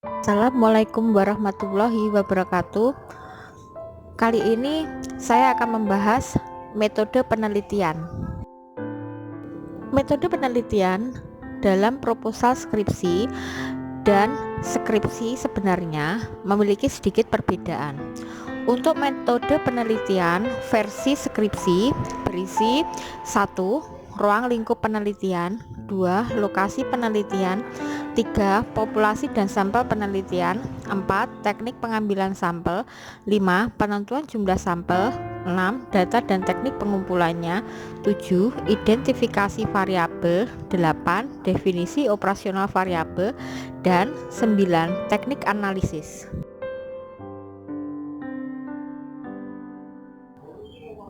Assalamualaikum warahmatullahi wabarakatuh. Kali ini saya akan membahas metode penelitian. Metode penelitian dalam proposal skripsi dan skripsi sebenarnya memiliki sedikit perbedaan. Untuk metode penelitian versi skripsi berisi 1. Ruang lingkup penelitian, 2. Lokasi penelitian, 3. Populasi dan sampel penelitian, 4. Teknik pengambilan sampel, 5. Penentuan jumlah sampel, 6. Data dan teknik pengumpulannya, 7. Identifikasi variabel, 8. Definisi operasional variabel, dan 9. Teknik analisis.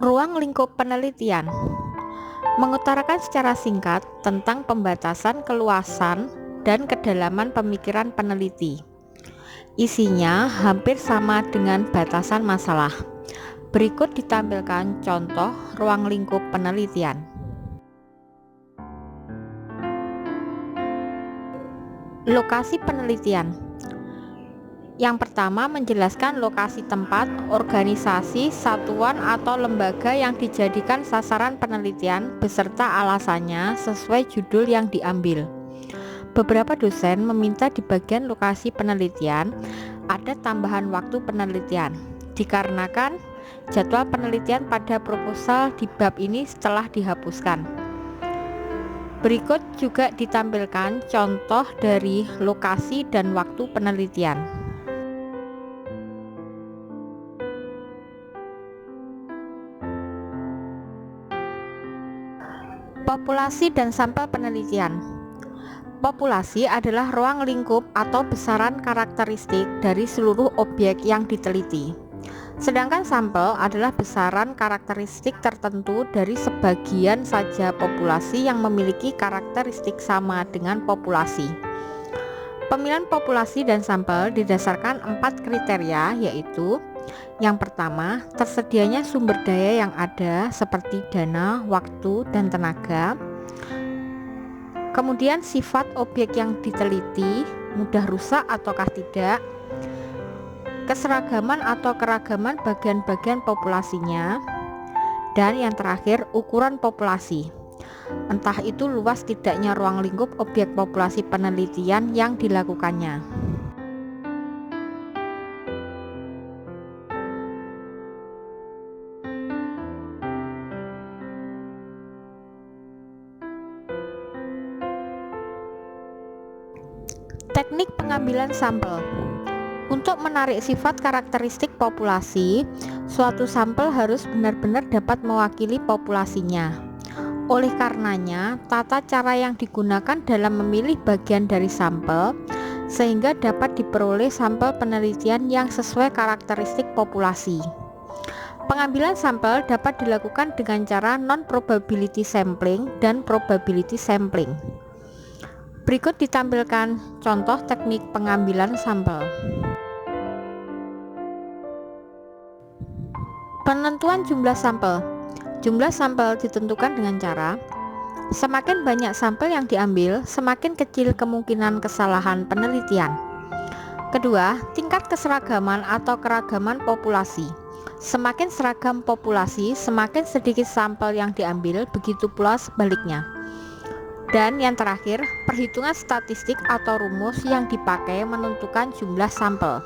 Ruang lingkup penelitian mengutarakan secara singkat tentang pembatasan keluasan dan kedalaman pemikiran peneliti. Isinya hampir sama dengan batasan masalah. Berikut ditampilkan contoh ruang lingkup penelitian. Lokasi penelitian. Yang pertama, menjelaskan lokasi tempat, organisasi, satuan atau lembaga yang dijadikan sasaran penelitian beserta alasannya sesuai judul yang diambil. Beberapa dosen meminta di bagian lokasi penelitian ada tambahan waktu penelitian, dikarenakan jadwal penelitian pada proposal di bab ini telah dihapuskan. Berikut juga ditampilkan contoh dari lokasi dan waktu penelitian. Populasi dan sampel penelitian. Populasi adalah ruang lingkup atau besaran karakteristik dari seluruh objek yang diteliti. Sedangkan sampel adalah besaran karakteristik tertentu dari sebagian saja populasi yang memiliki karakteristik sama dengan populasi. Pemilihan populasi dan sampel didasarkan 4 kriteria, yaitu yang pertama, tersedianya sumber daya yang ada seperti dana, waktu, dan tenaga. Kemudian sifat objek yang diteliti, mudah rusak ataukah tidak. Keseragaman atau keragaman bagian-bagian populasinya. Dan yang terakhir, ukuran populasi. Entah itu luas tidaknya ruang lingkup objek populasi penelitian yang dilakukannya. Teknik pengambilan sampel. Untuk menarik sifat karakteristik populasi, suatu sampel harus benar-benar dapat mewakili populasinya. Oleh karenanya, tata cara yang digunakan dalam memilih bagian dari sampel sehingga dapat diperoleh sampel penelitian yang sesuai karakteristik populasi. Pengambilan sampel dapat dilakukan dengan cara non-probability sampling dan probability sampling. Berikut ditampilkan contoh teknik pengambilan sampel. Penentuan jumlah sampel. Jumlah sampel ditentukan dengan cara semakin banyak sampel yang diambil, semakin kecil kemungkinan kesalahan penelitian. Kedua, tingkat keseragaman atau keragaman populasi. Semakin seragam populasi, semakin sedikit sampel yang diambil, begitu pula sebaliknya. Dan yang terakhir, perhitungan statistik atau rumus yang dipakai menentukan jumlah sampel.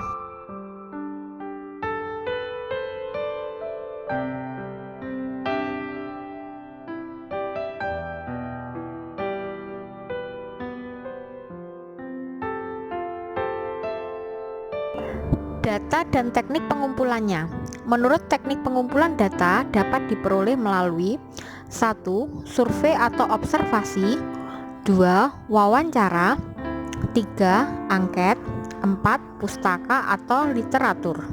Data dan teknik pengumpulannya. Menurut teknik pengumpulan data dapat diperoleh melalui 1. Survei atau observasi, 2. Wawancara, 3. Angket, 4. Pustaka atau literatur.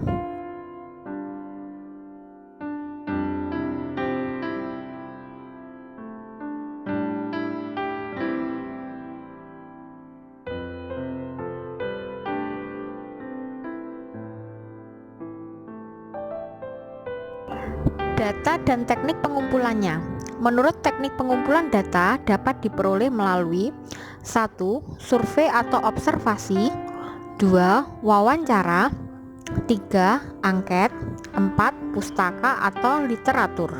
Data dan teknik pengumpulannya. Menurut teknik pengumpulan data dapat diperoleh melalui 1. Survei atau observasi, 2. Wawancara. 3. Angket. 4. Pustaka atau literatur.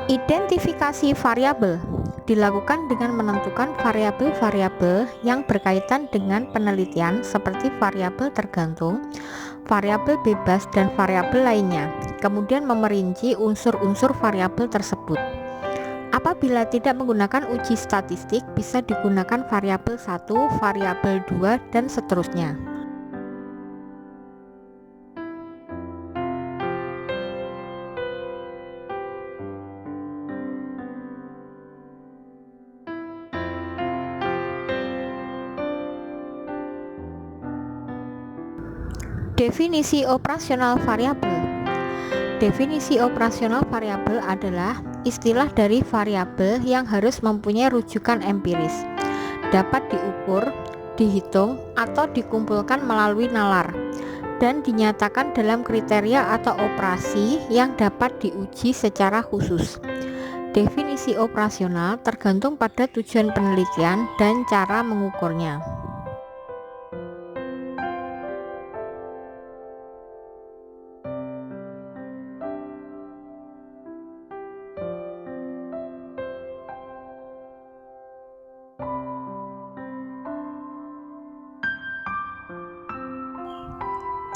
Identifikasi variabel dilakukan dengan menentukan variabel-variabel yang berkaitan dengan penelitian seperti variabel tergantung, variabel bebas, dan variabel lainnya. Kemudian memerinci unsur-unsur variabel tersebut. Apabila tidak menggunakan uji statistik, bisa digunakan variabel 1, variabel 2, dan seterusnya. Definisi operasional variabel. Definisi operasional variabel adalah istilah dari variabel yang harus mempunyai rujukan empiris, dapat diukur, dihitung, atau dikumpulkan melalui nalar, dan dinyatakan dalam kriteria atau operasi yang dapat diuji secara khusus. Definisi operasional tergantung pada tujuan penelitian dan cara mengukurnya.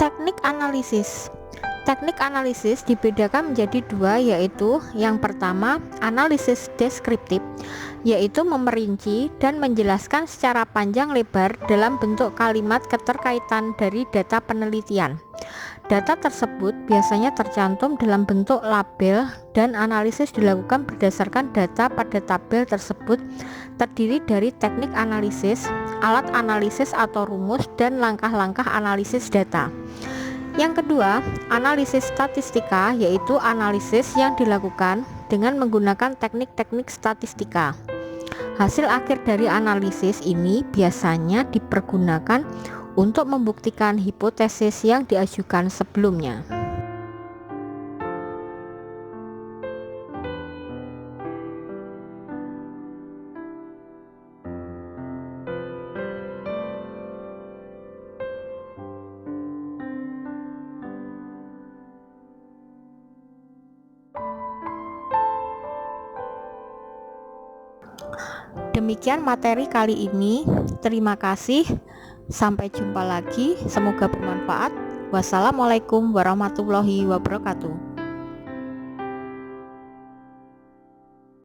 Teknik analisis. Teknik analisis dibedakan menjadi dua, yaitu yang pertama analisis deskriptif, yaitu memerinci dan menjelaskan secara panjang lebar dalam bentuk kalimat keterkaitan dari data penelitian. Data tersebut biasanya tercantum dalam bentuk label dan analisis dilakukan berdasarkan data pada tabel tersebut, terdiri dari teknik analisis, alat analisis atau rumus, dan langkah-langkah analisis data. Yang kedua, analisis statistika, yaitu analisis yang dilakukan dengan menggunakan teknik-teknik statistika. Hasil akhir dari analisis ini biasanya dipergunakan untuk membuktikan hipotesis yang diajukan sebelumnya. Demikian materi kali ini. Terima kasih. Sampai jumpa lagi. Semoga bermanfaat. Wassalamualaikum warahmatullahi wabarakatuh.